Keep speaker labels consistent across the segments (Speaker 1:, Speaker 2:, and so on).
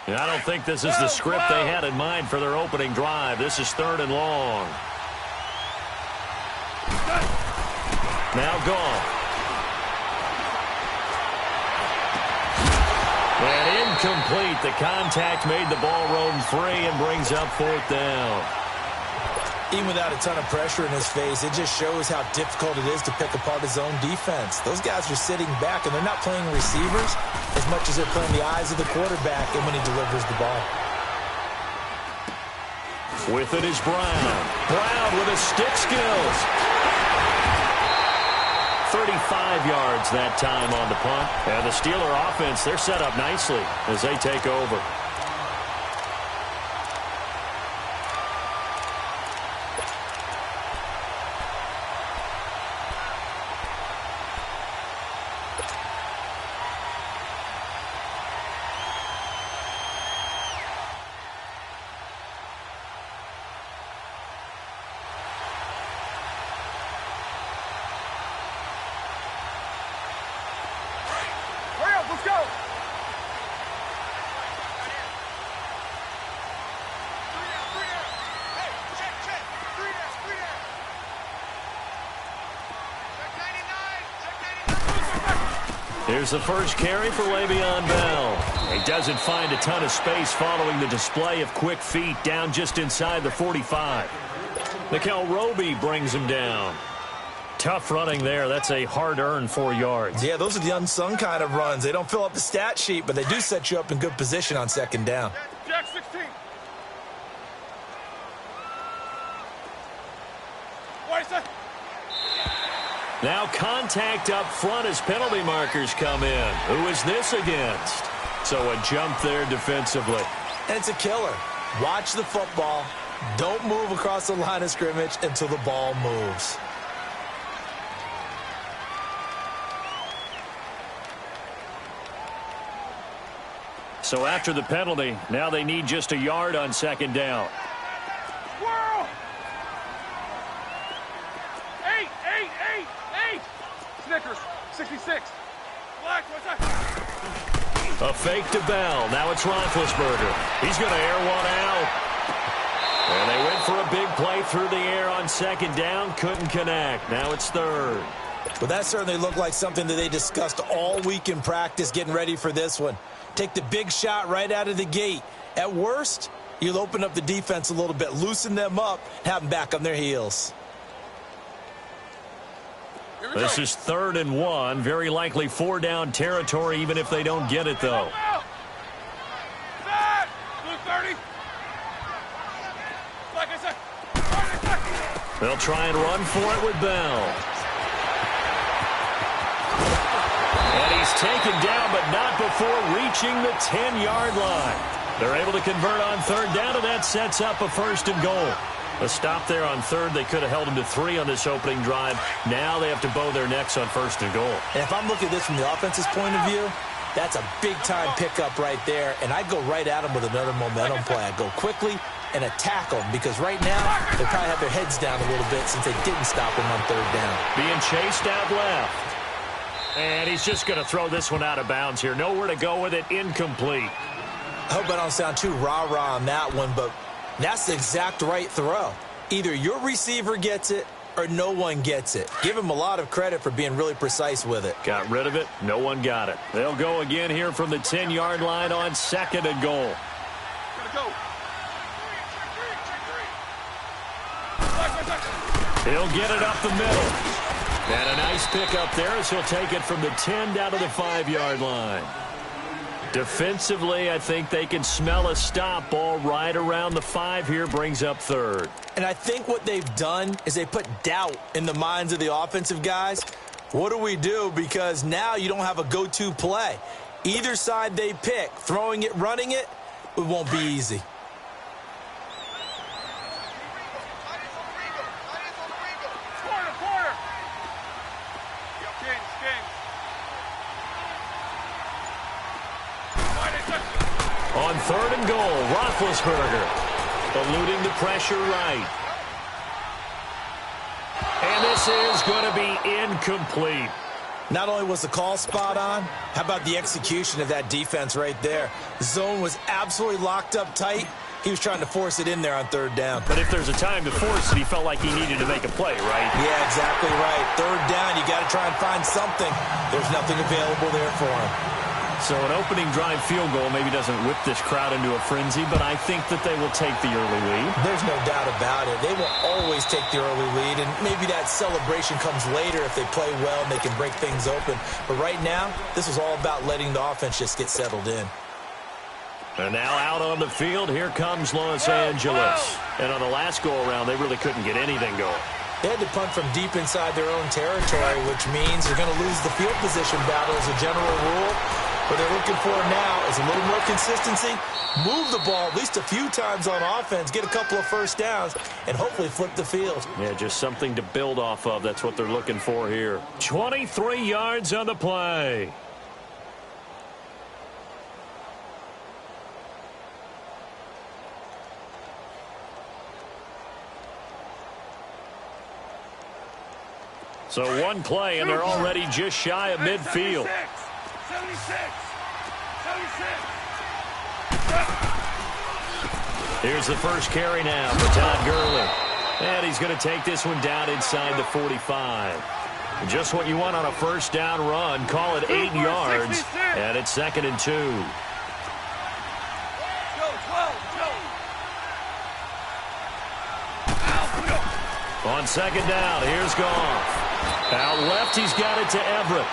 Speaker 1: And I don't think this is the script they had in mind for their opening drive. This is 3rd and long. Now gone. And incomplete. The contact made the ball roam free and brings up 4th down.
Speaker 2: Even without a ton of pressure in his face, it just shows how difficult it is to pick apart his own defense. Those guys are sitting back, and they're not playing receivers as much as they're playing the eyes of the quarterback and when he delivers the ball.
Speaker 1: With it is Brown. Brown with his stick skills. 35 yards that time on the punt. And the Steeler offense, they're set up nicely as they take over.
Speaker 3: Let's go.
Speaker 1: Here's the first carry for Le'Veon Bell. He doesn't find a ton of space following the display of quick feet down just inside the 45. Mikel Roby brings him down. Tough running there. That's a hard-earned 4 yards.
Speaker 2: Yeah, those are the unsung kind of runs. They don't fill up the stat sheet, but they do set you up in good position on 2nd down.
Speaker 3: Jack 16. What is that?
Speaker 1: Now contact up front as penalty markers come in. Who is this against? So a jump there defensively.
Speaker 2: And it's a killer. Watch the football. Don't move across the line of scrimmage until the ball moves.
Speaker 1: So after the penalty, now they need just a yard on 2nd down.
Speaker 3: Squirrel! 8. Snickers, 66. Black, what's that?
Speaker 1: A fake to Bell. Now it's Roethlisberger. He's going to air one out. And they went for a big play through the air on 2nd down. Couldn't connect. Now it's 3rd.
Speaker 2: But that certainly looked like something that they discussed all week in practice getting ready for this one. Take the big shot right out of the gate. At worst, you'll open up the defense a little bit, loosen them up, have them back on their heels.
Speaker 1: This is 3rd and 1. Very likely 4-down territory, even if they don't get it, though. They'll try and run for it with Bell. And he's taken down, but not before reaching the 10-yard line. They're able to convert on 3rd down, and that sets up a 1st and goal. A stop there on 3rd. They could have held him to 3 on this opening drive. Now they have to bow their necks on 1st and goal.
Speaker 2: And if I'm looking at this from the offense's point of view, that's a big-time pickup right there, and I'd go right at them with another momentum play. I'd go quickly and attack them, because right now they probably have their heads down a little bit since they didn't stop him on 3rd down.
Speaker 1: Being chased out left. And he's just going to throw this one out of bounds here. Nowhere to go with it. Incomplete.
Speaker 2: I hope I don't sound too rah-rah on that one, but that's the exact right throw. Either your receiver gets it or no one gets it. Give him a lot of credit for being really precise with it.
Speaker 1: Got rid of it. No one got it. They'll go again here from the 10-yard line on 2nd and goal.
Speaker 3: Gotta go.
Speaker 1: He'll get it up the middle. And a nice pickup there as he'll take it from the 10 down to the 5-yard line. Defensively, I think they can smell a stop. Ball right around the 5 here, brings up 3rd.
Speaker 2: And I think what they've done is they put doubt in the minds of the offensive guys. What do we do? Because now you don't have a go-to play. Either side they pick, throwing it, running it, it won't be easy.
Speaker 1: On 3rd and goal, Roethlisberger eluding the pressure right. And this is going to be incomplete.
Speaker 2: Not only was the call spot on, how about the execution of that defense right there? The zone was absolutely locked up tight. He was trying to force it in there on third down.
Speaker 1: But if there's a time to force it, he felt like he needed to make a play, right?
Speaker 2: Yeah, exactly right. Third down, you got to try and find something. There's nothing available there for him.
Speaker 1: So an opening drive field goal maybe doesn't whip this crowd into a frenzy, but I think that they will take the early lead.
Speaker 2: There's no doubt about it. They will always take the early lead, and maybe that celebration comes later if they play well and they can break things open. But right now, this is all about letting the offense just get settled in.
Speaker 1: And now out on the field, here comes Los Angeles. And on the last go-around, they really couldn't get anything going.
Speaker 2: They had to punt from deep inside their own territory, which means they're going to lose the field position battle as a general rule. What they're looking for now is a little more consistency, move the ball at least a few times on offense, get a couple of first downs, and hopefully flip the field.
Speaker 1: Yeah, just something to build off of. That's what they're looking for here. 23 yards on the play. So one play, and they're already just shy of midfield.
Speaker 3: 76.
Speaker 1: Here's the first carry now for Todd Gurley. And he's going to take this one down inside the 45. Just what you want on a first down run. Call it 8 yards. And it's 2nd and 2. On 2nd down, here's Goff. Out left, he's got it to Everett.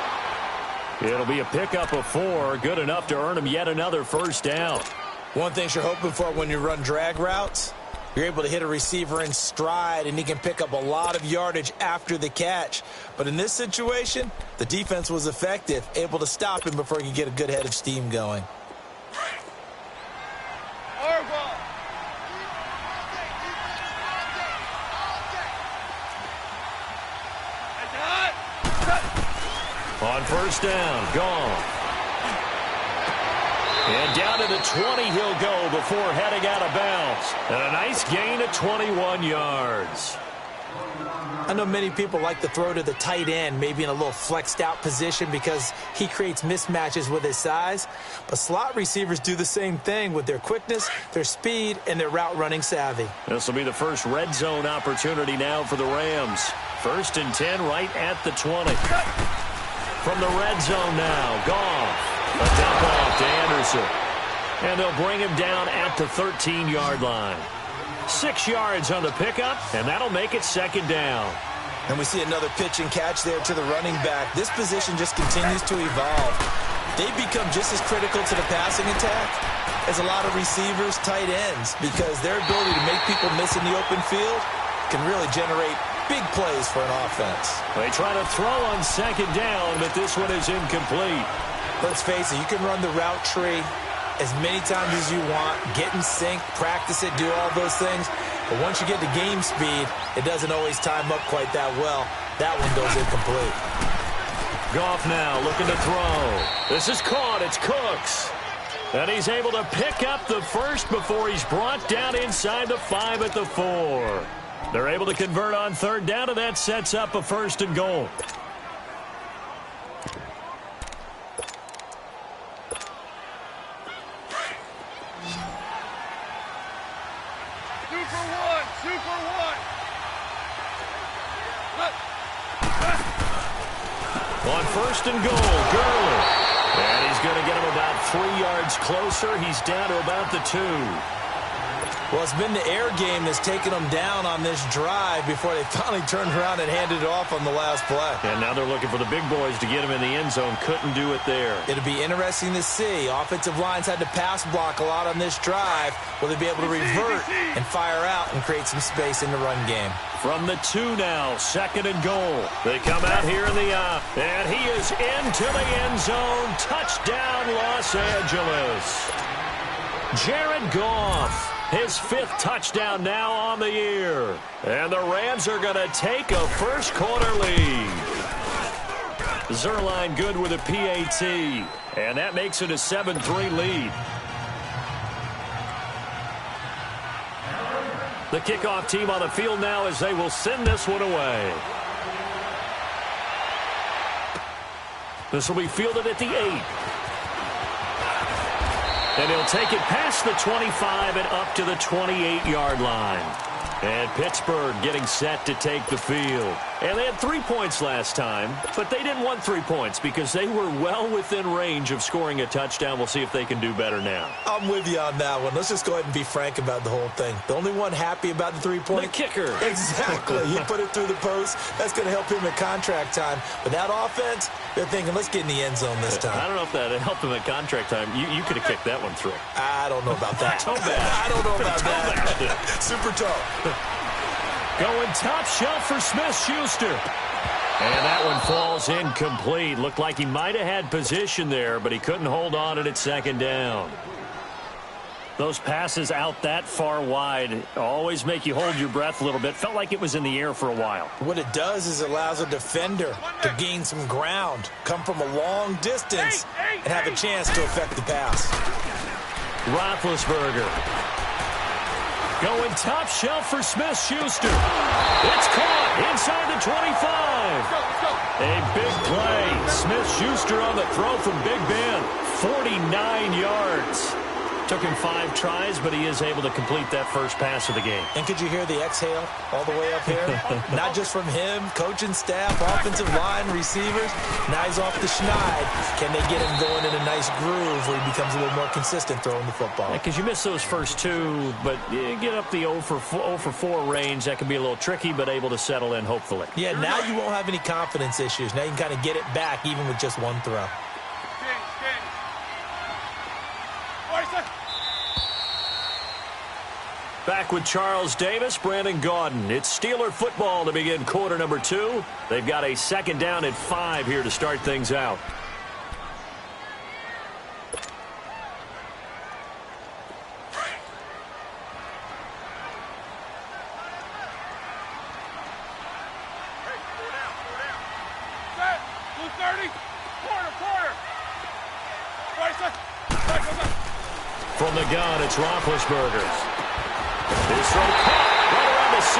Speaker 1: It'll be a pickup of 4, good enough to earn him yet another first down.
Speaker 2: One thing you're hoping for when you run drag routes, you're able to hit a receiver in stride, and he can pick up a lot of yardage after the catch. But in this situation, the defense was effective, able to stop him before he could get a good head of steam going.
Speaker 1: On first down, Goff. And down to the 20 he'll go before heading out of bounds. And a nice gain of 21 yards.
Speaker 2: I know many people like to throw to the tight end, maybe in a little flexed out position because he creates mismatches with his size. But slot receivers do the same thing with their quickness, their speed, and their route running savvy.
Speaker 1: This will be the first red zone opportunity now for the Rams. 1st and 10 right at the 20. From the red zone now, Goff. A dump off to Anderson. And they'll bring him down at the 13-yard line. 6 yards on the pickup, and that'll make it 2nd down.
Speaker 2: And we see another pitch and catch there to the running back. This position just continues to evolve. They become just as critical to the passing attack as a lot of receivers, tight ends, because their ability to make people miss in the open field can really generate big plays for an offense.
Speaker 1: They try to throw on 2nd down, but this one is incomplete.
Speaker 2: Let's face it, you can run the route tree as many times as you want, get in sync, practice it, do all those things. But once you get to game speed, it doesn't always time up quite that well. That one goes incomplete.
Speaker 1: Goff now looking to throw. This is caught. It's Cooks. And he's able to pick up the first before he's brought down inside the 5 at the 4. They're able to convert on 3rd down, and that sets up a 1st and goal. On 1st and goal, Gurley. And he's going to get him about 3 yards closer. He's down to about the 2.
Speaker 2: Well, it's been the air game that's taken them down on this drive before they finally turned around and handed it off on the last play.
Speaker 1: And now they're looking for the big boys to get him in the end zone. Couldn't do it there.
Speaker 2: It'll be interesting to see. Offensive lines had to pass block a lot on this drive. Will they be able to revert and fire out and create some space in the run game?
Speaker 1: From the 2 now, 2nd and goal. They come out here in the and he is into the end zone. Touchdown, Los Angeles. Jared Goff. His 5th touchdown now on the year. And the Rams are going to take a first-quarter lead. Zerline good with a PAT. And that makes it a 7-3 lead. The kickoff team on the field now as they will send this one away. This will be fielded at the 8. And he'll take it past the 25 and up to the 28-yard line. And Pittsburgh getting set to take the field. And they had 3 points last time, but they didn't want 3 points because they were well within range of scoring a touchdown. We'll see if they can do better now.
Speaker 2: I'm with you on that one. Let's just go ahead and be frank about the whole thing. The only one happy about the 3-point?
Speaker 1: The kicker.
Speaker 2: Exactly. He put it through the post. That's going to help him at contract time. But that offense, they're thinking, let's get in the end zone this time.
Speaker 1: I don't know if that helped him at contract time. You could have kicked that one through.
Speaker 2: I don't know about that.
Speaker 1: Toe bad.
Speaker 2: I don't know about that. Super toe.
Speaker 1: Going top shelf for Smith-Schuster. And that one falls incomplete. Looked like he might have had position there, but he couldn't hold on at second down. Those passes out that far wide always make you hold your breath a little bit. Felt like it was in the air for a while.
Speaker 2: What it does is it allows a defender to gain some ground, come from a long distance, and have a chance to affect the pass.
Speaker 1: Roethlisberger. Going top shelf for Smith-Schuster. It's caught inside the 25. A big play. Smith-Schuster on the throw from Big Ben. 49 yards. Took him 5 tries, but he is able to complete that first pass of the game.
Speaker 2: And could you hear the exhale all the way up here? Not just from him, coaching staff, offensive line, receivers. Now he's off the schneid. Can they get him going in a nice groove where he becomes a little more consistent throwing the football?
Speaker 1: Because you miss those first 2, but you get up the 0 for 4 range. That can be a little tricky, but able to settle in, hopefully.
Speaker 2: Yeah, now you won't have any confidence issues. Now you can kind of get it back even with just one throw.
Speaker 1: Back with Charles Davis, Brandon Gaudin. It's Steeler football to begin quarter number 2. They've got a second down at 5 here to start things out. From the gun, it's Roethlisberger. His throw caught right around the 6.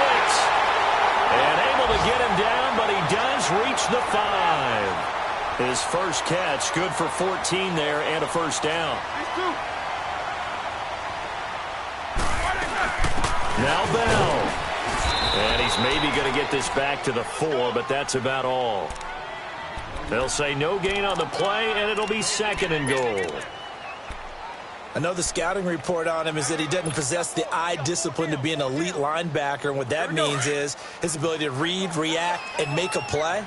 Speaker 1: And able to get him down, but he does reach the 5. His first catch, good for 14 there and a first down. Now Bell. And he's maybe going to get this back to the 4, but that's about all. They'll say no gain on the play, and it'll be 2nd and goal.
Speaker 2: I know the scouting report on him is that he doesn't possess the eye discipline to be an elite linebacker, and what that means is his ability to read, react, and make a play.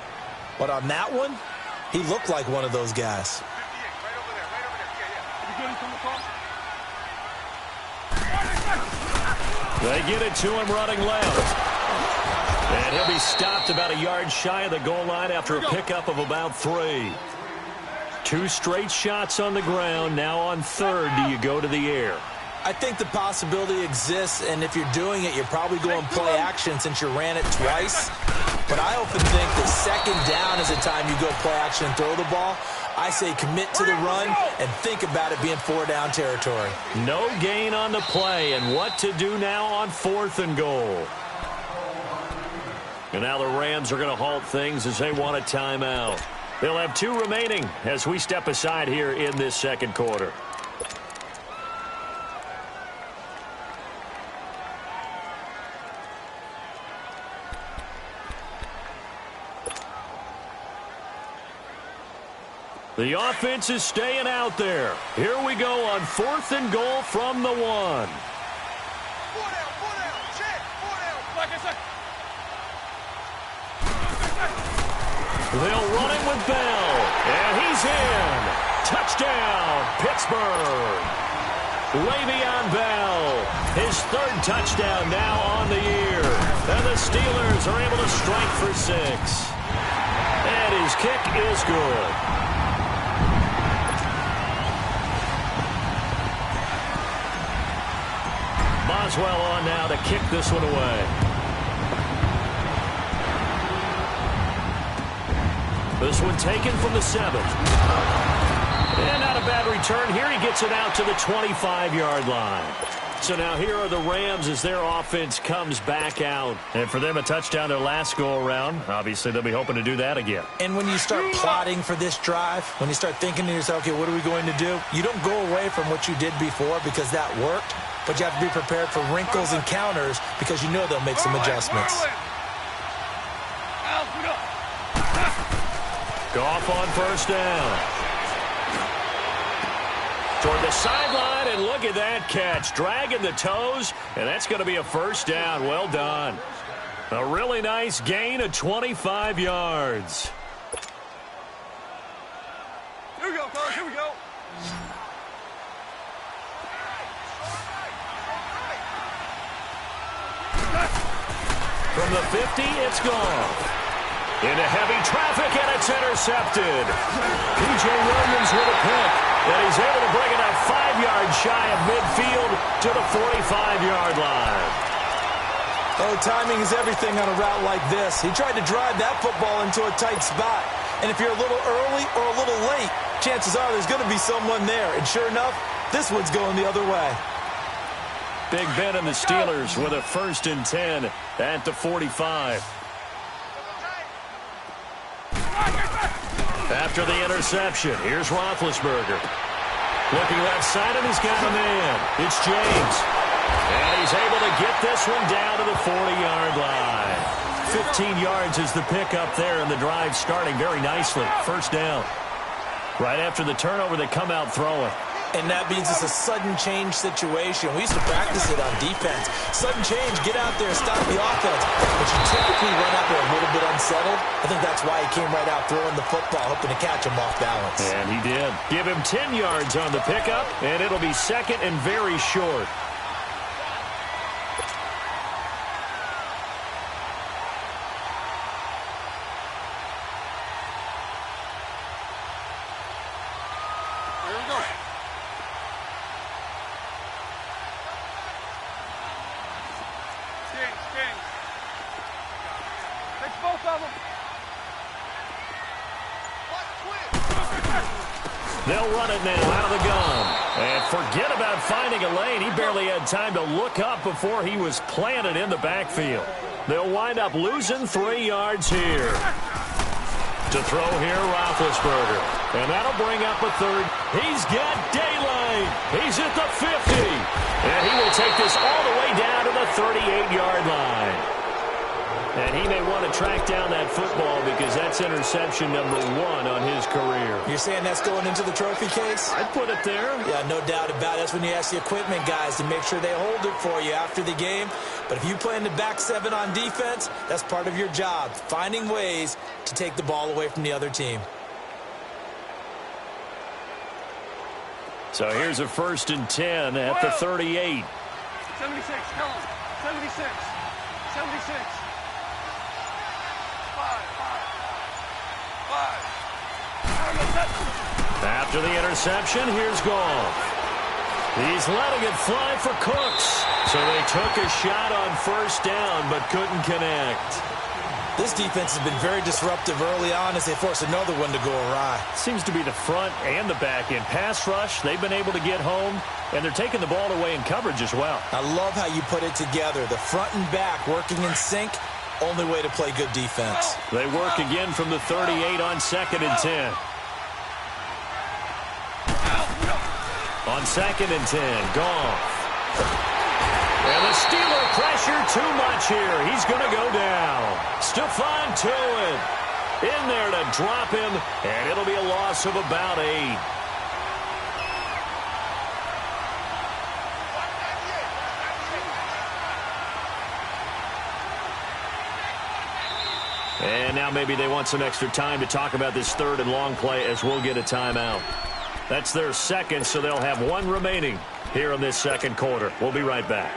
Speaker 2: But on that one, he looked like one of those guys.
Speaker 1: They get it to him running left. And he'll be stopped about a yard shy of the goal line after a pickup of about 3. 2 straight shots on the ground. Now on 3rd, do you go to the air?
Speaker 2: I think the possibility exists, and if you're doing it, you're probably going play action since you ran it twice. But I often think that 2nd down is the time you go play action and throw the ball. I say commit to the run and think about it being 4-down territory.
Speaker 1: No gain on the play, and what to do now on 4th and goal. And now the Rams are going to halt things as they want a timeout. They'll have 2 remaining as we step aside here in this second quarter. The offense is staying out there. Here we go on 4th and goal from the 1. 4 down, check, 4 down. They'll run it with Bell, and he's in. Touchdown, Pittsburgh. Le'Veon Bell, his 3rd touchdown now on the year. And the Steelers are able to strike for 6. And his kick is good. Boswell on now to kick this one away. This one taken from the 7th. And not a bad return here. He gets it out to the 25-yard line. So now here are the Rams as their offense comes back out. And for them, a touchdown their last go-around. Obviously, they'll be hoping to do that again.
Speaker 2: And when you start plotting for this drive, when you start thinking to yourself, okay, what are we going to do? You don't go away from what you did before because that worked, but you have to be prepared for wrinkles and counters because you know they'll make some adjustments.
Speaker 1: Goff on first down. Toward the sideline, and look at that catch. Dragging the toes, and that's going to be a first down. Well done. A really nice gain of 25 yards.
Speaker 3: Here we go, fellas. Here we go.
Speaker 1: From the 50, it's gone. Into heavy traffic, and it's intercepted. P.J. Williams with a pick, and he's able to bring it up 5 yards shy of midfield to the 45-yard line.
Speaker 2: Oh, timing is everything on a route like this. He tried to drive that football into a tight spot. And if you're a little early or a little late, chances are there's going to be someone there. And sure enough, this one's going the other way.
Speaker 1: Big Ben and the Steelers with a 1st and 10 at the 45. After the interception, here's Roethlisberger. Looking left side, and he's got a man. It's James. And he's able to get this one down to the 40-yard line. 15 yards is the pickup there, and the drive starting very nicely. First down. Right after the turnover, they come out throwing.
Speaker 2: And that means it's a sudden change situation. We used to practice it on defense. Sudden change, get out there, stop the offense. But you typically run out there a little bit unsettled. I think that's why he came right out throwing the football, hoping to catch him off balance.
Speaker 1: And he did. Give him 10 yards on the pickup, and it'll be second and very short. They'll run it now out of the gun. And forget about finding a lane. He barely had time to look up before he was planted in the backfield. They'll wind up losing 3 yards here. To throw here, Roethlisberger. And that'll bring up a third. He's got daylight. He's at the 50. And he will take this all the way down to the 38-yard line. And he may want to track down that football because that's interception number 1 on his career.
Speaker 2: You're saying that's going into the trophy case?
Speaker 1: I'd put it there.
Speaker 2: Yeah, no doubt about it. That's when you ask the equipment guys to make sure they hold it for you after the game. But if you play in the back 7 on defense, that's part of your job, finding ways to take the ball away from the other team.
Speaker 1: So here's a 1st and 10 at the 38.
Speaker 3: 76, tell him. 76. 76.
Speaker 1: After the interception, here's Goff. He's letting it fly for Cooks. So they took a shot on first down but couldn't connect.
Speaker 2: This defense has been very disruptive early on as they force another one to go awry.
Speaker 1: Seems to be the front and the back end. Pass rush, they've been able to get home, and they're taking the ball away in coverage as well.
Speaker 2: I love how you put it together. The front and back working in sync, only way to play good defense.
Speaker 1: They work again from the 38 on 2nd and 10. On 2nd and 10, Goff. And the Steeler pressure too much here. He's going to go down. Stephon Tuitt in there to drop him, and it'll be a loss of about 8. And now maybe they want some extra time to talk about this 3rd and long play as we'll get a timeout. That's their 2nd, so they'll have 1 remaining here in this 2nd quarter. We'll be right back.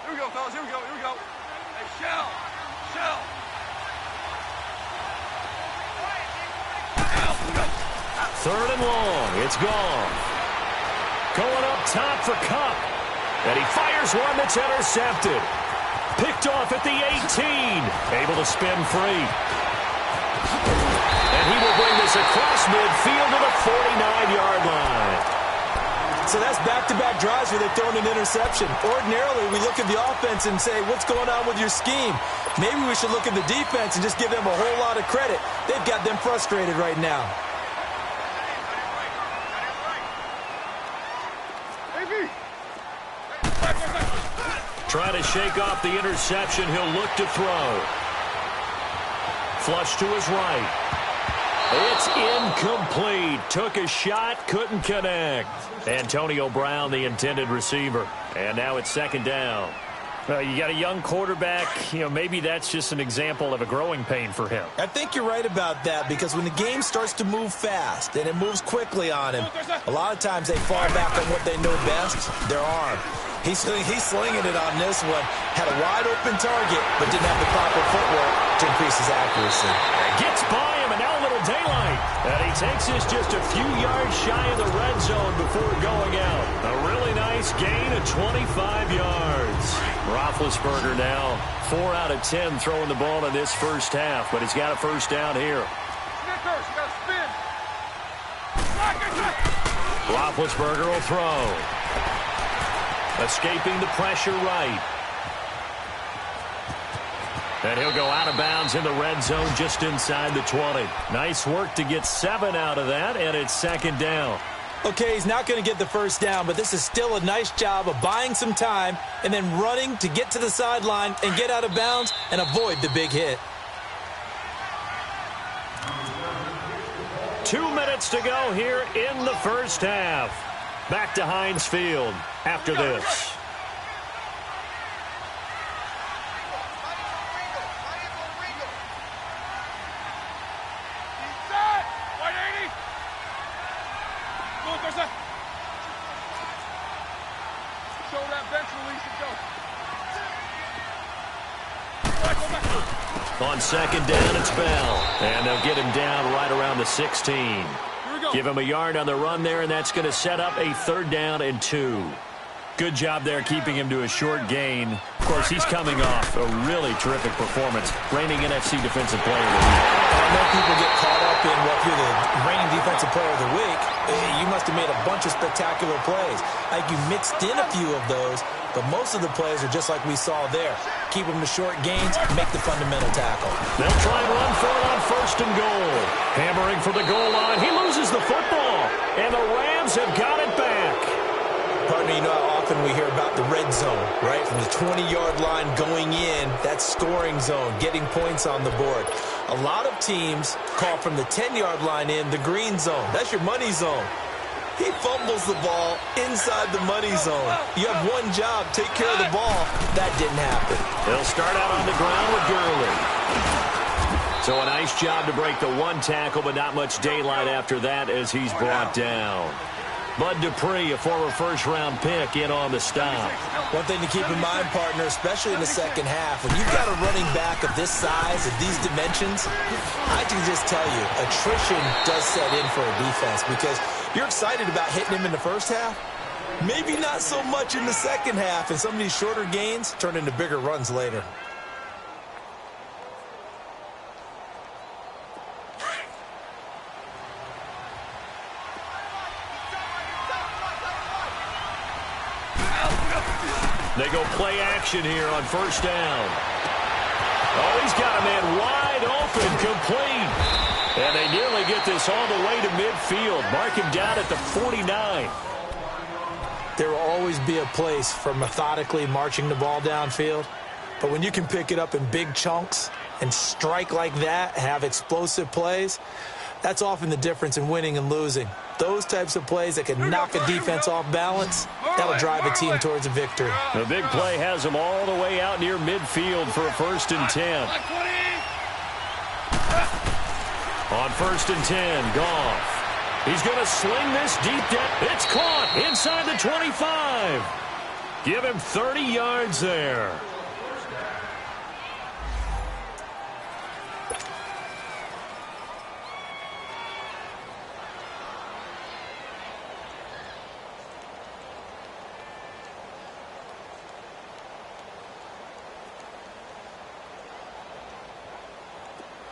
Speaker 3: Here we go, fellas. Here we go. Here we go. Hey, Shell.
Speaker 1: 3rd and long. It's gone. Going up top for Cup. And he fires one that's intercepted. Picked off at the 18. Able to spin free. And he will bring this across midfield to the 49-yard line.
Speaker 2: So that's back-to-back drives where they're throwing an interception. Ordinarily, we look at the offense and say, what's going on with your scheme? Maybe we should look at the defense and just give them a whole lot of credit. They've got them frustrated right now.
Speaker 1: Trying to shake off the interception. He'll look to throw. Flush to his right. It's incomplete. Took a shot, couldn't connect. Antonio Brown, the intended receiver. And now it's second down.
Speaker 4: Well, you got a young quarterback. Maybe that's just an example of a growing pain for him.
Speaker 2: I think you're right about that, because when the game starts to move fast and it moves quickly on him, a lot of times they fall back on what they know best, their arm. He's slinging it on this one. Had a wide-open target, but didn't have the proper footwork to increase his accuracy.
Speaker 1: Gets by him, and now a little daylight. And he takes this just a few yards shy of the red zone before going out. A really nice gain of 25 yards. Roethlisberger now 4 out of 10 throwing the ball in this first half, but he's got a first down here.
Speaker 3: Snickers, you got to spin.
Speaker 1: Roethlisberger will throw. Escaping the pressure right. And he'll go out of bounds in the red zone just inside the 20. Nice work to get 7 out of that, and it's second down.
Speaker 2: Okay, he's not going to get the first down, but this is still a nice job of buying some time and then running to get to the sideline and get out of bounds and avoid the big hit.
Speaker 1: 2 minutes to go here in the first half. Back to Heinz Field after this.
Speaker 3: Show that bench release and go.
Speaker 1: On second down, it's Bell. And they'll get him down right around the 16. Give him a yard on the run there, and that's going to set up a third down and 2. Good job there keeping him to a short gain. Of course, he's coming off a really terrific performance, reigning NFC Defensive Player of the Week.
Speaker 2: I know people get caught up in what you're the reigning Defensive Player of the Week. You must have made a bunch of spectacular plays. I think you mixed in a few of those, but most of the plays are just like we saw there. Keep them to short gains, make the fundamental tackle.
Speaker 1: They'll try and run for it on first and goal. Hammering for the goal line. He loses the football, and the Rams have got it back.
Speaker 2: Partner, you know how often we hear about the red zone, right? From the 20-yard line going in, that's scoring zone, getting points on the board. A lot of teams call from the 10-yard line in the green zone. That's your money zone. He fumbles the ball inside the money zone. You have one job, take care of the ball. That didn't happen.
Speaker 1: They'll start out on the ground with Gurley. So a nice job to break the one tackle, but not much daylight after that as he's brought down. Bud Dupree, a former first-round pick, in on the stop.
Speaker 2: One thing to keep in mind, partner, especially in the second half, when you've got a running back of this size, of these dimensions, I can just tell you, attrition does set in for a defense because you're excited about hitting him in the first half. Maybe not so much in the second half, and some of these shorter gains turn into bigger runs later.
Speaker 1: They go play action here on first down. Oh, he's got a man wide open, complete. And they nearly get this all the way to midfield. Mark him down at the 49.
Speaker 2: There will always be a place for methodically marching the ball downfield. But when you can pick it up in big chunks and strike like that, have explosive plays, that's often the difference in winning and losing. Those types of plays that can knock a defense off balance, that'll drive a team towards a victory.
Speaker 1: The big play has them all the way out near midfield for a 1st and 10. On 1st and 10, Goff. He's going to sling this deep down. It's caught inside the 25. Give him 30 yards there.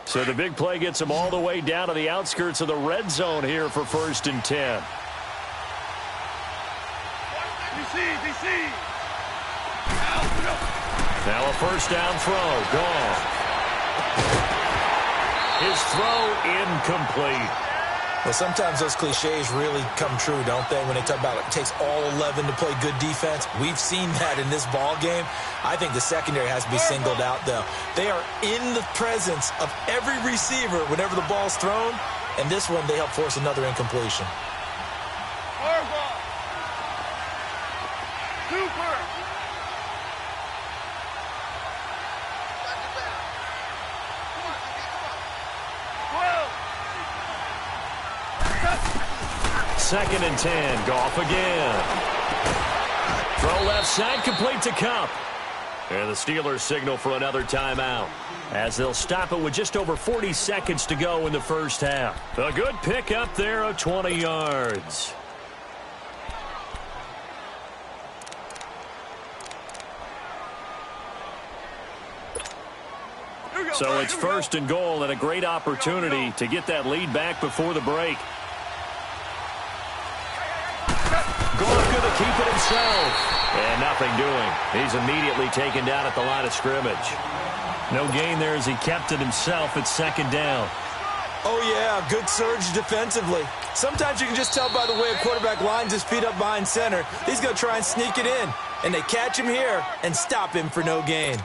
Speaker 4: So the big play gets them all the way down to the outskirts of the red zone here for 1st and 10.
Speaker 3: DC.
Speaker 1: Now a first down throw. Gone. His throw incomplete.
Speaker 2: Well, sometimes those cliches really come true, don't they, when they talk about it takes all 11 to play good defense. We've seen that in this ball game. I think the secondary has to be singled out, though. They are in the presence of every receiver whenever the ball's thrown, and this one they help force another incompletion.
Speaker 3: Super.
Speaker 1: Second and 10. Goff again. Throw left side, complete to Cup. And the Steelers signal for another timeout, as they'll stop it with just over 40 seconds to go in the first half. A good pickup there of 20 yards. So it's 1st and goal, and a great opportunity to get that lead back before the break. Goff going to keep it himself. And nothing doing. He's immediately taken down at the line of scrimmage. No gain there as he kept it himself at 2nd down.
Speaker 2: Oh, yeah, good surge defensively. Sometimes you can just tell by the way a quarterback lines his feet up behind center. He's going to try and sneak it in. And they catch him here and stop him for no gain.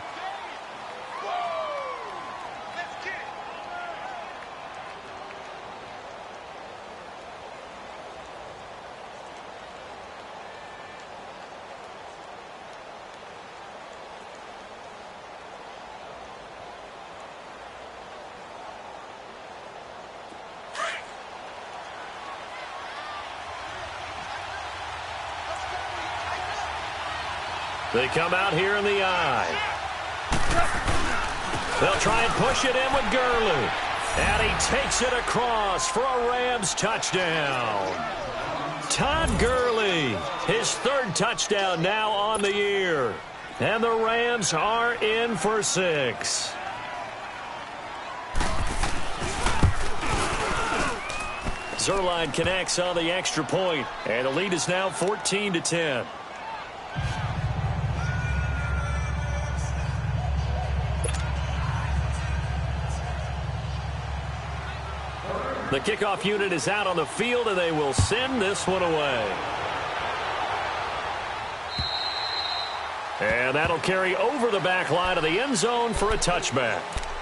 Speaker 1: They come out here in the eye. They'll try and push it in with Gurley. And he takes it across for a Rams touchdown. Todd Gurley, his 3rd touchdown now on the year. And the Rams are in for 6. Zerline connects on the extra point, and the lead is now 14-10. The kickoff unit is out on the field, and they will send this one away. And that'll carry over the back line of the end zone for a touchback.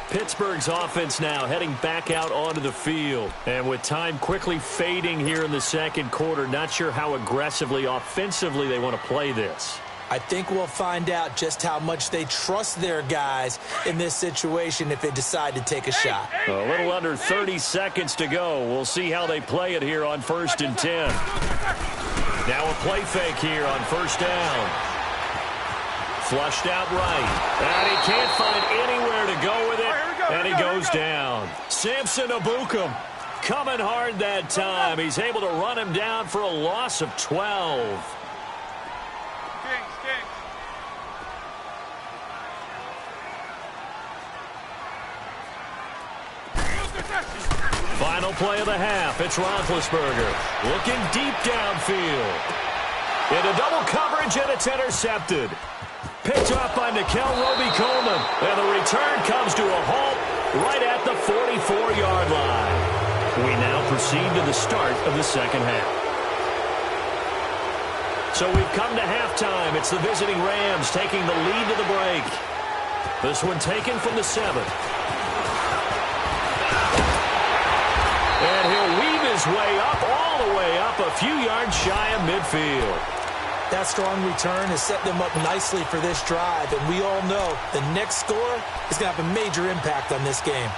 Speaker 1: Pittsburgh's offense now heading back out onto the field. And with time quickly fading here in the 2nd quarter, not sure how aggressively, offensively they want to play this.
Speaker 2: I think we'll find out just how much they trust their guys in this situation if they decide to take a shot.
Speaker 1: A little under 30 seconds to go. We'll see how they play it here on 1st and 10. Now a play fake here on 1st down. Flushed out right. And he can't find anywhere to go with it. And he goes down. Samson Ebukam coming hard that time. He's able to run him down for a loss of 12. Final play of the half. It's Roethlisberger looking deep downfield. Into double coverage, and it's intercepted. Picked up by Nickel Roby-Coleman. And the return comes to a halt right at the 44-yard line. We now proceed to the start of the 2nd half. So we've come to halftime. It's the visiting Rams taking the lead to the break. This one taken from the 7th. And he'll weave his way up, all the way up, a few yards shy of midfield.
Speaker 2: That strong return has set them up nicely for this drive, and we all know the next score is going to have a major impact on this game.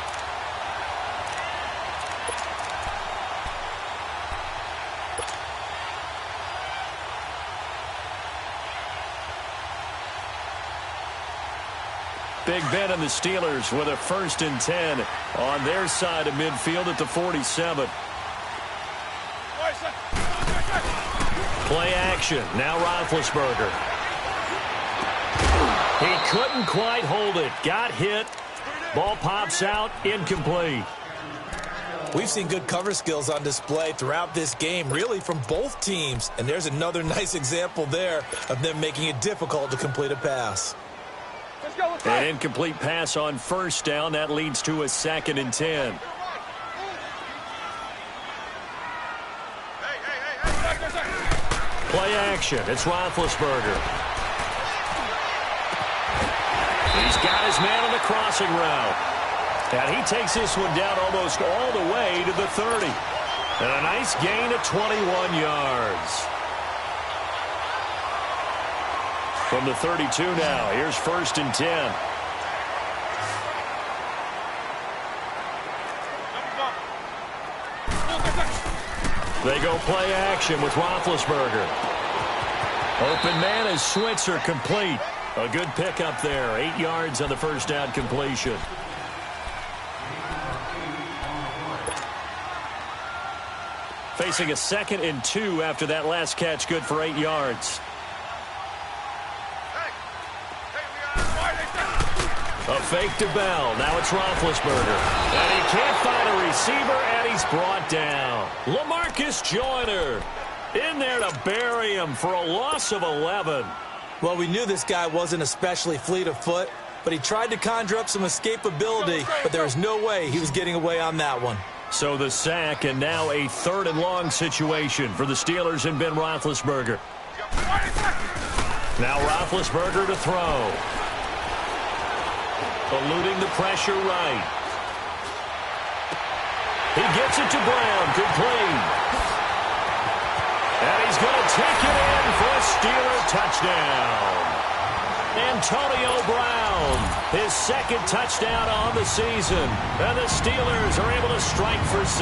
Speaker 1: Big Ben and the Steelers with a 1st and 10 on their side of midfield at the 47. Play action. Now Roethlisberger. He couldn't quite hold it. Got hit. Ball pops out, incomplete.
Speaker 2: We've seen good cover skills on display throughout this game, really from both teams. And there's another nice example there of them making it difficult to complete a pass.
Speaker 1: An incomplete pass on first down. That leads to a 2nd and 10. Play action. It's Roethlisberger. He's got his man on the crossing route. And he takes this one down almost all the way to the 30. And a nice gain of 21 yards. From the 32 now, here's 1st and 10. They go play action with Roethlisberger. Open man is Switzer, complete. A good pickup there. 8 yards on the first down completion. Facing a 2nd and 2 after that last catch, good for 8 yards. A fake to Bell. Now it's Roethlisberger. And he can't find a receiver, and he's brought down. LaMarcus Joyner in there to bury him for a loss of 11.
Speaker 2: Well, we knew this guy wasn't especially fleet of foot, but he tried to conjure up some escapability, but there was no way he was getting away on that one.
Speaker 1: So the sack, and now a 3rd and long situation for the Steelers and Ben Roethlisberger. Now Roethlisberger to throw. Eluding the pressure right. He gets it to Brown, complete. And he's going to take it in for a Steeler touchdown. Antonio Brown, his 2nd touchdown on the season. And the Steelers are able to strike for 6.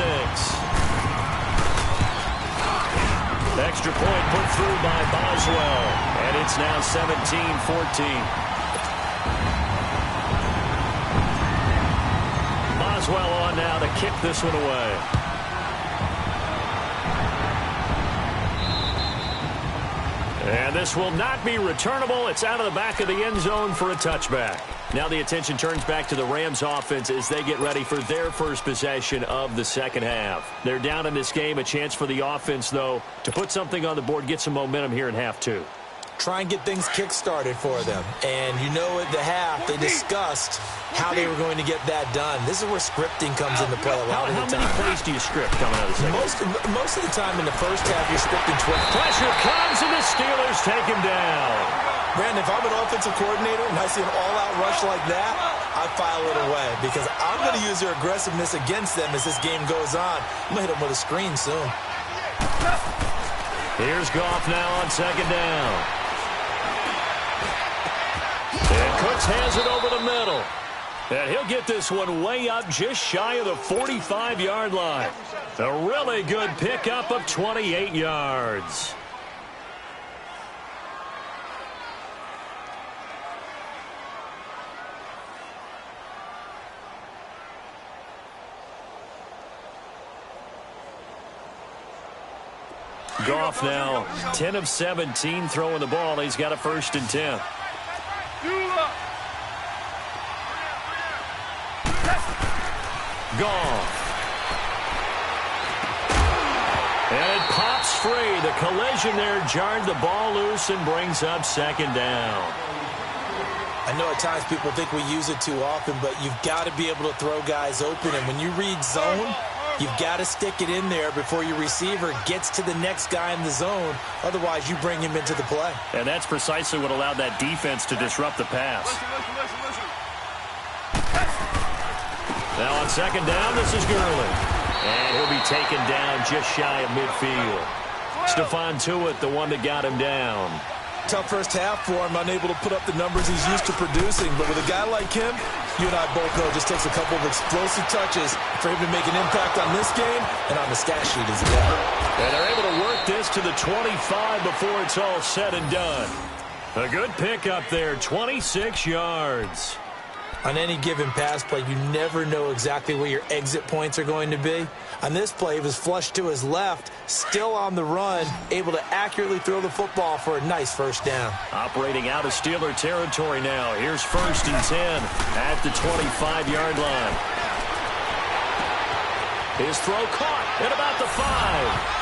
Speaker 1: Extra point put through by Boswell. And it's now 17-14. Boswell on now to kick this one away. And this will not be returnable. It's out of the back of the end zone for a touchback. Now the attention turns back to the Rams offense as they get ready for their first possession of the second half. They're down in this game. A chance for the offense, though, to put something on the board, get some momentum here in half 2.
Speaker 2: Try and get things kick-started for them. And you know at the half, they discussed how they were going to get that done. This is where scripting comes into play a lot of the time.
Speaker 1: How many plays do you script coming out of the second?
Speaker 2: Most of the time in the first half, you're scripting 12.
Speaker 1: Pressure comes, and the Steelers take him down.
Speaker 2: Brandon, if I'm an offensive coordinator and I see an all-out rush like that, I file it away because I'm going to use their aggressiveness against them as this game goes on. I'm going to hit them with a screen soon.
Speaker 1: Here's Goff now on 2nd down. And Cooks hands it over the middle. And he'll get this one way up just shy of the 45-yard line. A really good pickup of 28 yards. Goff now 10 of 17 throwing the ball. He's got a 1st and 10. Goff. And it pops free. The collision there jarred the ball loose and brings up 2nd down.
Speaker 2: I know at times people think we use it too often, but you've got to be able to throw guys open. And when you read zone, you've got to stick it in there before your receiver gets to the next guy in the zone. Otherwise, you bring him into the play.
Speaker 1: And that's precisely what allowed that defense to disrupt the pass. Now on 2nd down, this is Gurley. And he'll be taken down just shy of midfield. Stephon Tuitt, the one that got him down.
Speaker 2: Tough first half for him, unable to put up the numbers he's used to producing. But with a guy like him, you and I both know it just takes a couple of explosive touches for him to make an impact on this game and on the stat sheet as well.
Speaker 1: And they're able to work this to the 25 before it's all said and done. A good pickup there, 26 yards.
Speaker 2: On any given pass play, you never know exactly where your exit points are going to be. On this play, he was flushed to his left, still on the run, able to accurately throw the football for a nice first down.
Speaker 1: Operating out of Steeler territory now. Here's 1st and 10 at the 25-yard line. His throw caught at about the 5.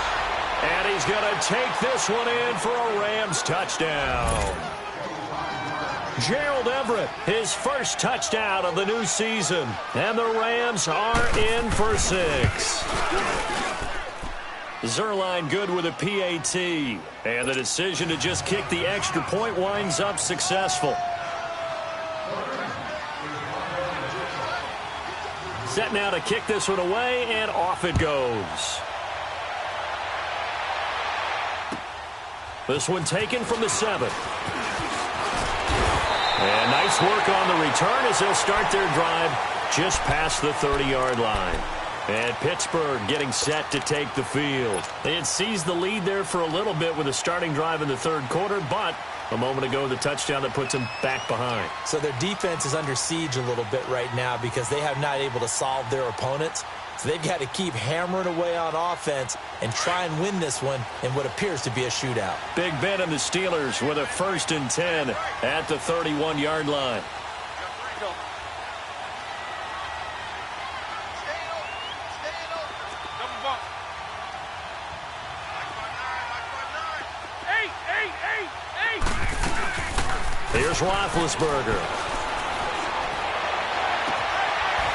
Speaker 1: And he's going to take this one in for a Rams touchdown. Gerald Everett, his first touchdown of the new season. And the Rams are in for 6. Zerline good with a PAT. And the decision to just kick the extra point winds up successful. Set now to kick this one away, and off it goes. This one taken from the 7. And nice work on the return as they'll start their drive just past the 30-yard line. And Pittsburgh getting set to take the field. They had seized the lead there for a little bit with a starting drive in the 3rd quarter, but a moment ago the touchdown that puts them back behind.
Speaker 2: So their defense is under siege a little bit right now because they have not able to solve their opponents. So they've got to keep hammering away on offense and try and win this one in what appears to be a shootout.
Speaker 1: Big Ben and the Steelers with a 1st and 10 at the 31-yard line. Here's Roethlisberger.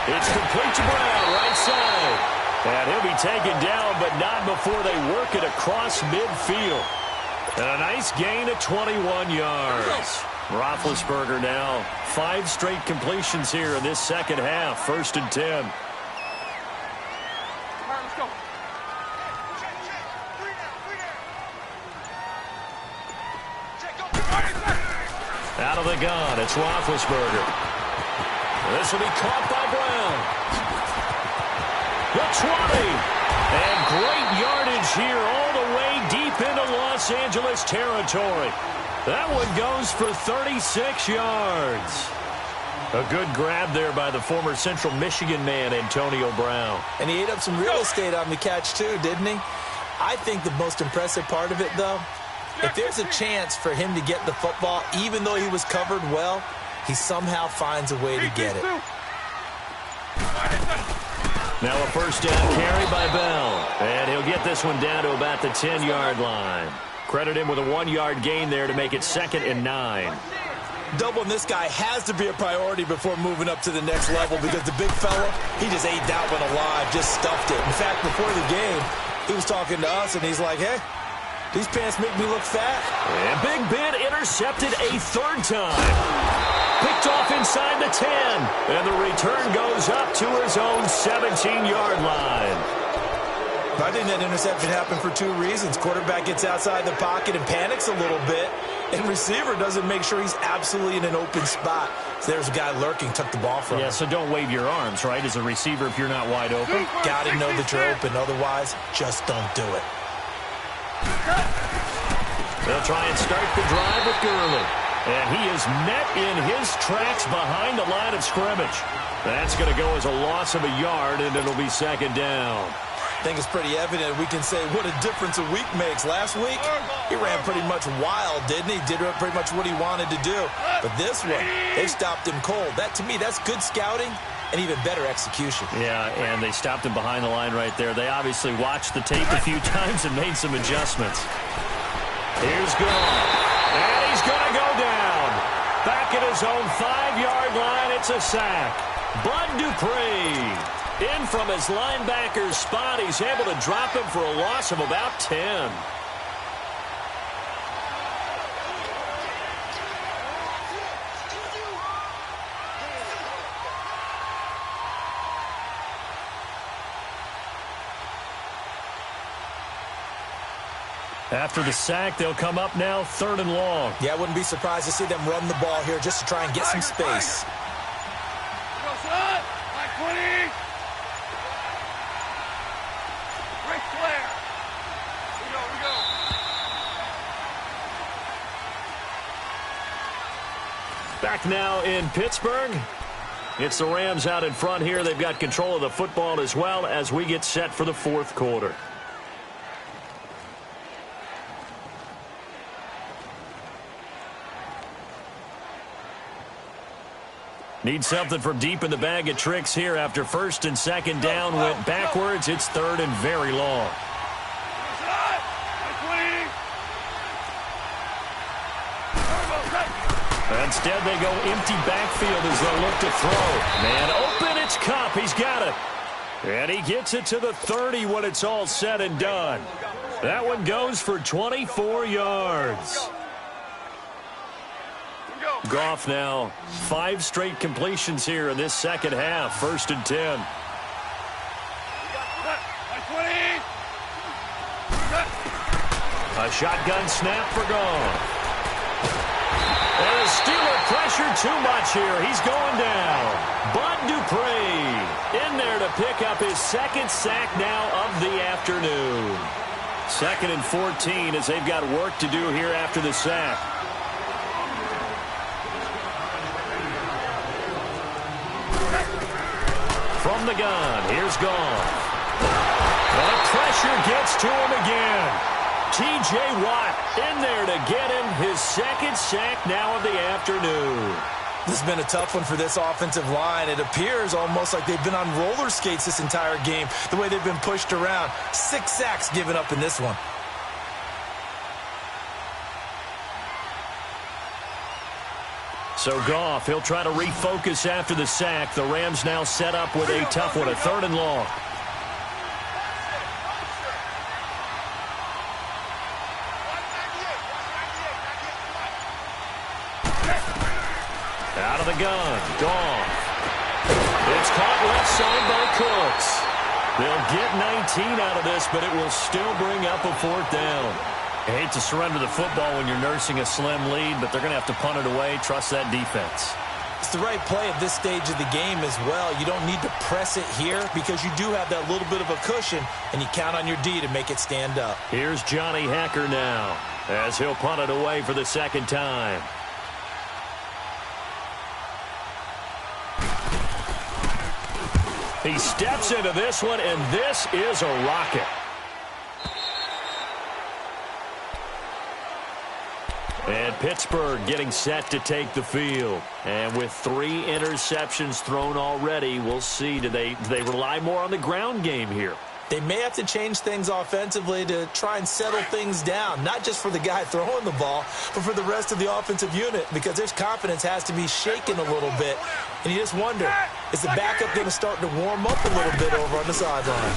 Speaker 1: It's complete to Brown, right side. And he'll be taken down, but not before they work it across midfield. And a nice gain of 21 yards. Roethlisberger now 5 straight completions here in this second half. 1st and 10. Out of the gun, it's Roethlisberger. This will be caught by Brown. The 20. And great yardage here all the way deep into Los Angeles territory. That one goes for 36 yards. A good grab there by the former Central Michigan man, Antonio Brown.
Speaker 2: And he ate up some real estate on the catch, too, didn't he? I think the most impressive part of it, though, if there's a chance for him to get the football, even though he was covered well, he somehow finds a way to get it.
Speaker 1: Now a 1st down carry by Bell. And he'll get this one down to about the 10-yard line. Credit him with a 1-yard gain there to make it 2nd and 9.
Speaker 2: Doubling this guy has to be a priority before moving up to the next level because the big fella, he just ate that one alive, just stuffed it. In fact, before the game, he was talking to us, and he's like, hey, these pants make me look fat.
Speaker 1: And Big Ben intercepted a 3rd time. Picked off inside the 10. And the return goes up to his own 17-yard line.
Speaker 2: I think that interception happened for 2 reasons. Quarterback gets outside the pocket and panics a little bit. And receiver doesn't make sure he's absolutely in an open spot. So there's a guy lurking, took the ball from him.
Speaker 1: Yeah, so don't wave your arms, right, as a receiver if you're not wide open.
Speaker 2: Got to know that you're open. Otherwise, just don't do it.
Speaker 1: They'll try and start the drive with Gurley. And he is met in his tracks behind the line of scrimmage. That's going to go as a loss of a yard, and it'll be 2nd down.
Speaker 2: I think it's pretty evident we can say what a difference a week makes. Last week, he ran pretty much wild, didn't he? Did pretty much what he wanted to do. But this one, they stopped him cold. That, to me, that's good scouting and even better execution.
Speaker 1: Yeah, and they stopped him behind the line right there. They obviously watched the tape a few times and made some adjustments. Here's Gurley. And he's going to go down. Back at his own 5-yard line, it's a sack. Bud Dupree in from his linebacker's spot. He's able to drop him for a loss of about 10. After the sack, they'll come up now 3rd and long.
Speaker 2: Yeah, I wouldn't be surprised to see them run the ball here just to try and get some space.
Speaker 1: Back now in Pittsburgh. It's the Rams out in front here. They've got control of the football as well as we get set for the fourth quarter. Need something from deep in the bag of tricks here after first and second down went backwards. It's third and very long. Instead, they go empty backfield as they look to throw. Man open, it's Kupp. He's got it. And he gets it to the 30 when it's all said and done. That one goes for 24 yards. Goff now 5 straight completions here in this second half. First and 10. A shotgun snap for Goff. And the Steeler pressure too much here. He's going down. Bud Dupree in there to pick up his second sack now of the afternoon. Second and 14 as they've got work to do here after the sack. From the gun, here's Goff. The pressure gets to him again. T.J. Watt in there to get him his second sack now of the afternoon.
Speaker 2: This has been a tough one for this offensive line. It appears almost like they've been on roller skates this entire game, the way they've been pushed around. 6 sacks given up in this one.
Speaker 1: So Goff, he'll try to refocus after the sack. The Rams now set up with a tough one, a third and long. Out of the gun, Goff. It's caught left side by Cooks. They'll get 19 out of this, but it will still bring up a fourth down. I hate to surrender the football when you're nursing a slim lead, but they're going to have to punt it away. Trust that defense.
Speaker 2: It's the right play at this stage of the game as well. You don't need to press it here because you do have that little bit of a cushion, and you count on your D to make it stand up.
Speaker 1: Here's Johnny Hacker now as he'll punt it away for the second time. He steps into this one, and this is a rocket. And Pittsburgh getting set to take the field. And with 3 interceptions thrown already, we'll see. Do they rely more on the ground game here?
Speaker 2: They may have to change things offensively to try and settle things down, not just for the guy throwing the ball, but for the rest of the offensive unit, because their confidence has to be shaken a little bit. And you just wonder, is the backup going to start to warm up a little bit over on the sideline?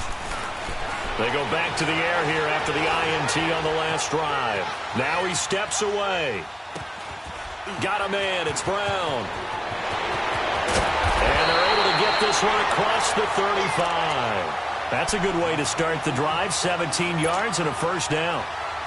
Speaker 1: They go back to the air here after the INT on the last drive. Now he steps away. Got a man. It's Brown. And they're able to get this one across the 35. That's a good way to start the drive. 17 yards and a first down.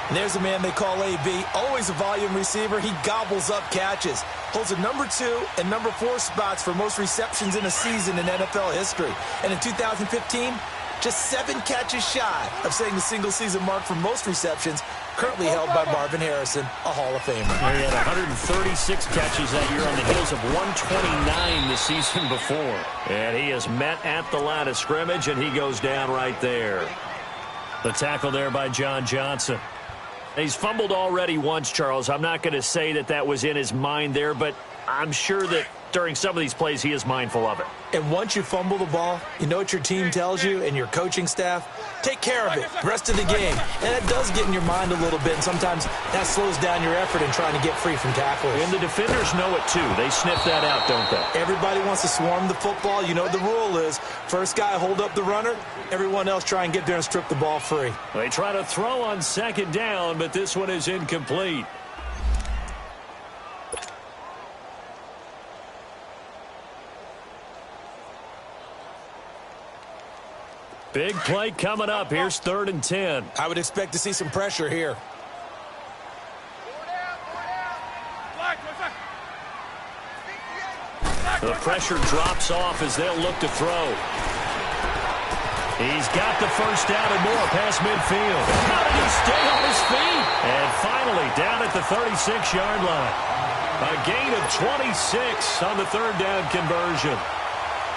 Speaker 2: And there's a man they call AB. Always a volume receiver. He gobbles up catches. Holds the number 2 and number 4 spots for most receptions in a season in NFL history. And in 2015... just 7 catches shy of setting the single-season mark for most receptions, currently held by Marvin Harrison, a Hall of Famer.
Speaker 1: He had 136 catches that year on the heels of 129 the season before. And he is met at the line of scrimmage, and he goes down right there. The tackle there by John Johnson. He's fumbled already once, Charles. I'm not going to say that was in his mind there, but I'm sure that during some of these plays, he is mindful of it.
Speaker 2: And once you fumble the ball, you know what your team tells you and your coaching staff? Take care of it the rest of the game. And that does get in your mind a little bit, and sometimes that slows down your effort in trying to get free from tackles.
Speaker 1: And the defenders know it, too. They sniff that out, don't they?
Speaker 2: Everybody wants to swarm the football. You know what the rule is. First guy hold up the runner. Everyone else try and get there and strip the ball free.
Speaker 1: They try to throw on second down, but this one is incomplete. Big play coming up. Here's 3rd and 10.
Speaker 2: I would expect to see some pressure here.
Speaker 1: The pressure drops off as they'll look to throw. He's got the first down and more past midfield. How did he stay on his feet? And finally down at the 36-yard line. A gain of 26 on the third down conversion.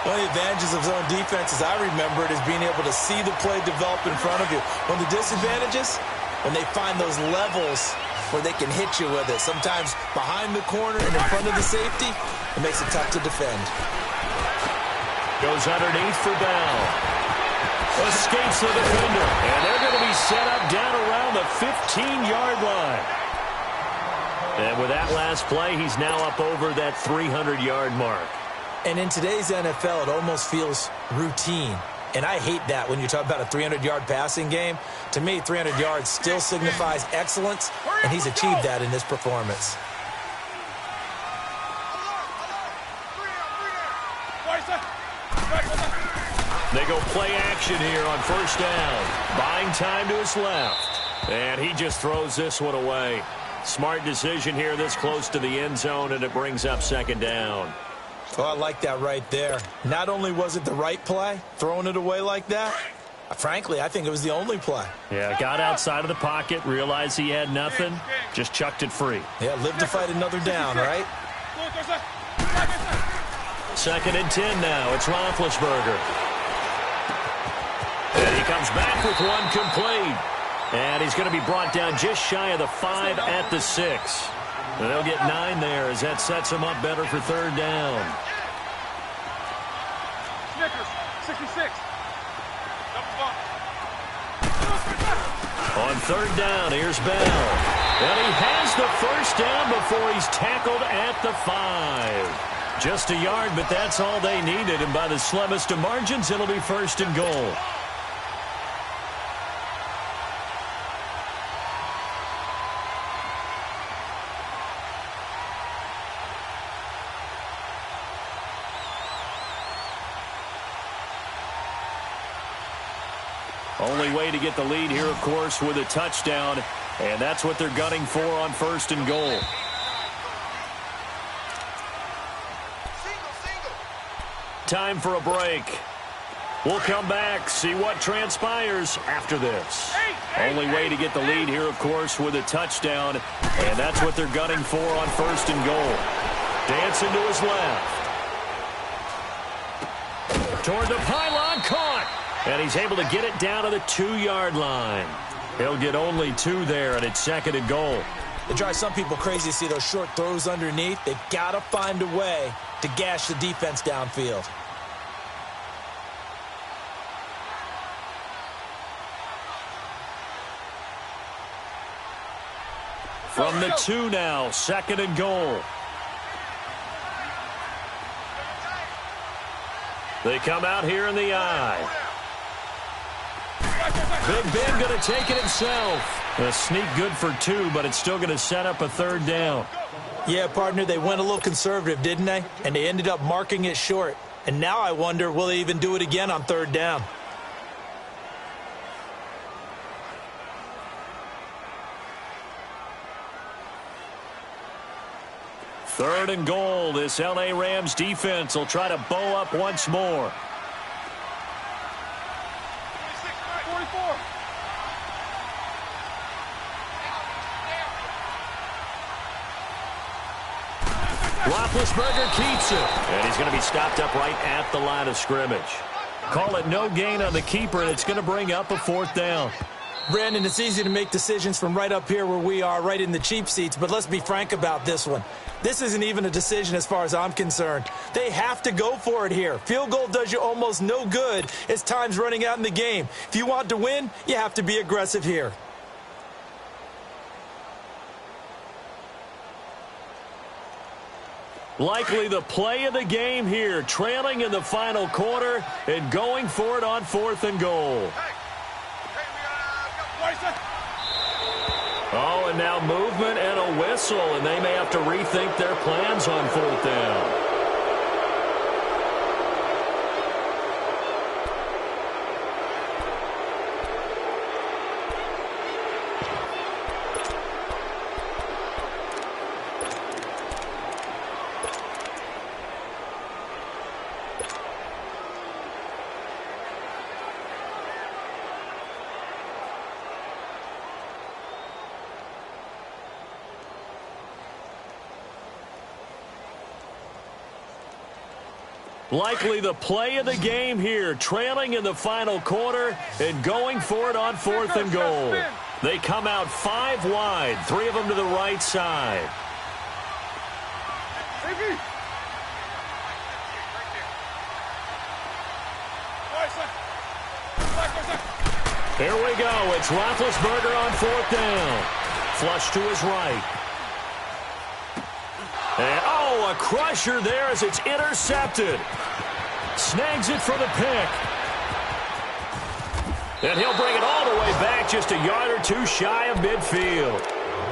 Speaker 2: One of the advantages of zone defense, as I remember it, is being able to see the play develop in front of you. One of the disadvantages, when they find those levels where they can hit you with it. Sometimes behind the corner and in front of the safety, it makes it tough to defend.
Speaker 1: Goes underneath for Bell. Escapes the defender. And they're going to be set up down around the 15-yard line. And with that last play, he's now up over that 300-yard mark.
Speaker 2: And in today's NFL, it almost feels routine. And I hate that when you talk about a 300-yard passing game. To me, 300 yards still signifies excellence, and he's achieved that in this performance.
Speaker 1: They go play action here on first down. Buying time to his left. And he just throws this one away. Smart decision here this close to the end zone, and it brings up second down.
Speaker 2: Oh, I like that right there. Not only was it the right play, throwing it away like that, frankly, I think it was the only play.
Speaker 4: Yeah, got outside of the pocket, realized he had nothing, just chucked it free.
Speaker 2: Yeah, live to fight another down, right?
Speaker 1: Second and 10 now. It's Roethlisberger. And he comes back with one complete. And he's going to be brought down just shy of the 5 at the 6. And they'll get 9 there as that sets him up better for third down.
Speaker 3: Snickers, 66.
Speaker 1: On third down, here's Bell. And he has the first down before he's tackled at the 5. Just a yard, but that's all they needed. And by the slimmest of margins, it'll be first and goal. Only way to get the lead here, of course, with a touchdown. And that's what they're gunning for on first and goal. Time for a break. We'll come back, see what transpires after this. Only way to get the lead here, of course, with a touchdown. And that's what they're gunning for on first and goal. Dancing to his left. Toward the pylon, caught. And he's able to get it down to the 2-yard line. He'll get only 2 there, and it's second and goal.
Speaker 2: It drives some people crazy to see those short throws underneath. They've got to find a way to gash the defense downfield.
Speaker 1: From the 2 now, second and goal. They come out here in the eye. Big Ben going to take it himself. A sneak good for 2, but it's still going to set up a third down.
Speaker 2: Yeah, partner, they went a little conservative, didn't they? And they ended up marking it short. And now I wonder, will they even do it again on third down?
Speaker 1: Third and goal. This L.A. Rams defense will try to bow up once more.
Speaker 3: 44.
Speaker 1: Roethlisberger keeps it. And he's going to be stopped up right at the line of scrimmage. Call it no gain on the keeper, and it's going to bring up a fourth down.
Speaker 2: Brandon, it's easy to make decisions from right up here where we are, right in the cheap seats, but let's be frank about this one. This isn't even a decision as far as I'm concerned. They have to go for it here. Field goal does you almost no good as time's running out in the game. If you want to win, you have to be aggressive here.
Speaker 1: Likely the play of the game here, trailing in the final quarter and going for it on fourth and goal. Oh, and now movement and a whistle, and they may have to rethink their plans on fourth down. Likely the play of the game here, trailing in the final quarter and going for it on 4th and goal. They come out 5 wide, 3 of them to the right side. Here we go. It's Roethlisberger on 4th down. Flush to his right. And, oh, a crusher there as it's intercepted. Snags it for the pick. And he'll bring it all the way back just a yard or 2 shy of midfield.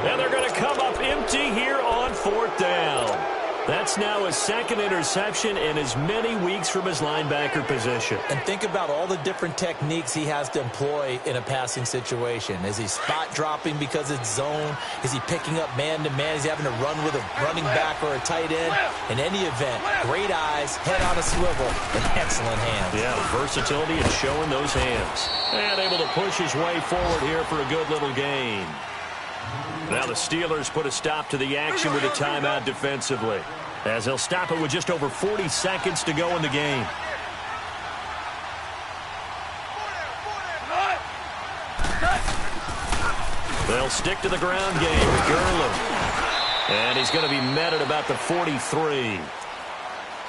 Speaker 1: And they're going to come up empty here on 4th down. That's now his 2nd interception in as many weeks from his linebacker position.
Speaker 2: And think about all the different techniques he has to employ in a passing situation. Is he spot dropping because it's zone? Is he picking up man-to-man? Is he having to run with a running back or a tight end? In any event, great eyes, head on a swivel, and excellent hands.
Speaker 1: Yeah, versatility and showing those hands. And able to push his way forward here for a good little gain. Now the Steelers put a stop to the action with a timeout defensively, as they'll stop it with just over 40 seconds to go in the game. They'll stick to the ground game with Gurley. And he's going to be met at about the 43.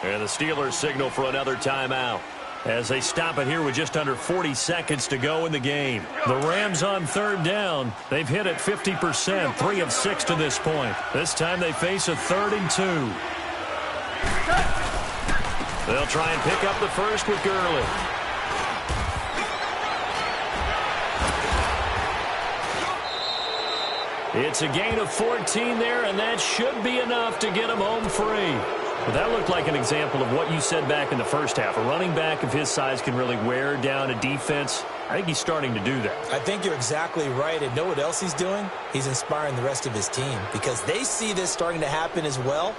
Speaker 1: And the Steelers signal for another timeout, as they stop it here with just under 40 seconds to go in the game. The Rams on 3rd down. They've hit it 50%, 3 of 6 to this point. This time they face a 3rd and 2. They'll try and pick up the first with Gurley. It's a gain of 14 there, and that should be enough to get him home free. Well, that looked like an example of what you said back in the first half. A running back of his size can really wear down a defense. I think he's starting to do that.
Speaker 2: I think you're exactly right. And know what else he's doing? He's inspiring the rest of his team, because they see this starting to happen as well.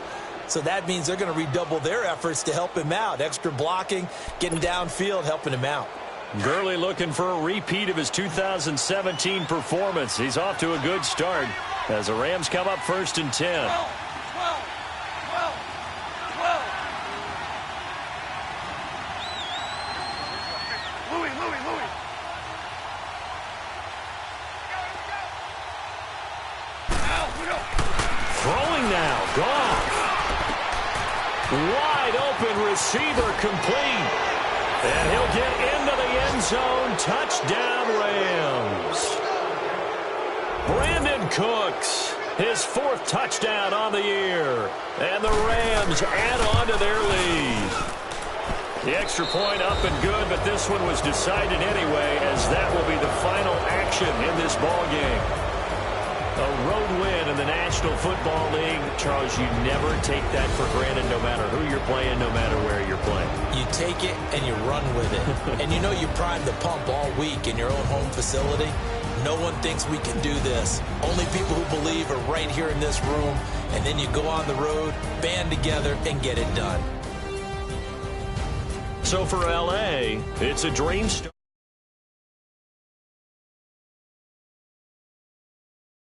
Speaker 2: So that means they're going to redouble their efforts to help him out. Extra blocking, getting downfield, helping him out.
Speaker 1: Gurley looking for a repeat of his 2017 performance. He's off to a good start as the Rams come up 1st and 10. Throwing now, Goff. Wide open receiver complete. And he'll get into the end zone. Touchdown, Rams. Brandon Cooks, his 4th touchdown on the year. And the Rams add on to their lead. The extra point up and good, but this one was decided anyway, as that will be the final action in this ball game. A road win in the National Football League. Charles, you never take that for granted, no matter who you're playing, no matter where you're playing.
Speaker 2: You take it and you run with it. And you know you primed the pump all week in your own home facility. No one thinks we can do this. Only people who believe are right here in this room. And then you go on the road, band together, and get it done.
Speaker 1: So for L.A., it's a dream story.